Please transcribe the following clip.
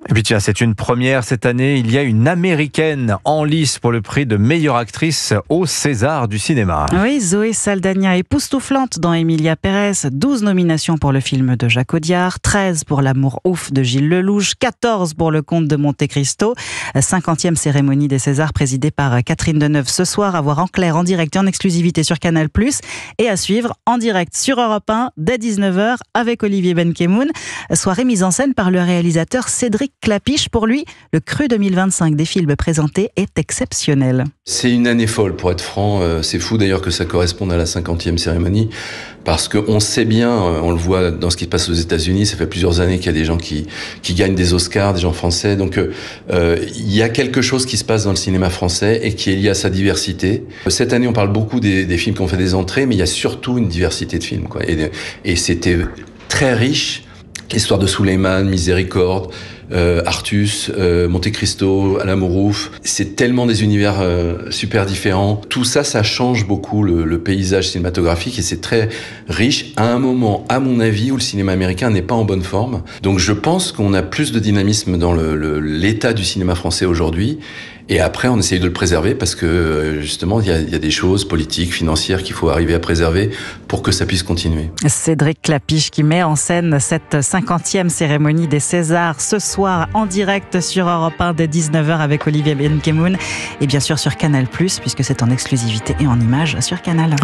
Et puis tiens, c'est une première cette année. Il y a une Américaine en lice pour le prix de meilleure actrice au César du cinéma. Oui, Zoé Saldana, époustouflante dans Emilia Pérez. 12 nominations pour le film de Jacques Audiard, 13 pour L'amour ouf de Gilles Lelouch, 14 pour Le Comte de Monte Cristo. 50e cérémonie des Césars présidée par Catherine Deneuve ce soir, à voir en clair, en direct et en exclusivité sur Canal+, et à suivre en direct sur Europe 1 dès 19h avec Olivier Benkemoun. Soirée mise en scène par le réalisateur Cédric Clapiche. Pour lui, le cru 2025 des films présentés est exceptionnel. C'est une année folle, pour être franc. C'est fou d'ailleurs que ça corresponde à la 50e cérémonie, parce qu'on sait bien, on le voit dans ce qui se passe aux États-Unis, ça fait plusieurs années qu'il y a des gens qui gagnent des Oscars, des gens français. Donc il y a quelque chose qui se passe dans le cinéma français et qui est lié à sa diversité. Cette année, on parle beaucoup des films qui ont fait des entrées, mais il y a surtout une diversité de films, quoi. Et c'était très riche. L'histoire de Souleymane, Miséricorde, Artus, Monte Cristo, L'amour ouf. C'est tellement des univers super différents. Tout ça, ça change beaucoup le paysage cinématographique et c'est très riche à un moment, à mon avis, où le cinéma américain n'est pas en bonne forme. Donc je pense qu'on a plus de dynamisme dans l'état du cinéma français aujourd'hui. Et après, on essaye de le préserver parce que, justement, il y a des choses politiques, financières qu'il faut arriver à préserver pour que ça puisse continuer. Cédric Clapiche qui met en scène cette 50e cérémonie des Césars ce soir en direct sur Europe 1 dès 19h avec Olivier Benkemoun et bien sûr sur Canal+, puisque c'est en exclusivité et en images sur Canal.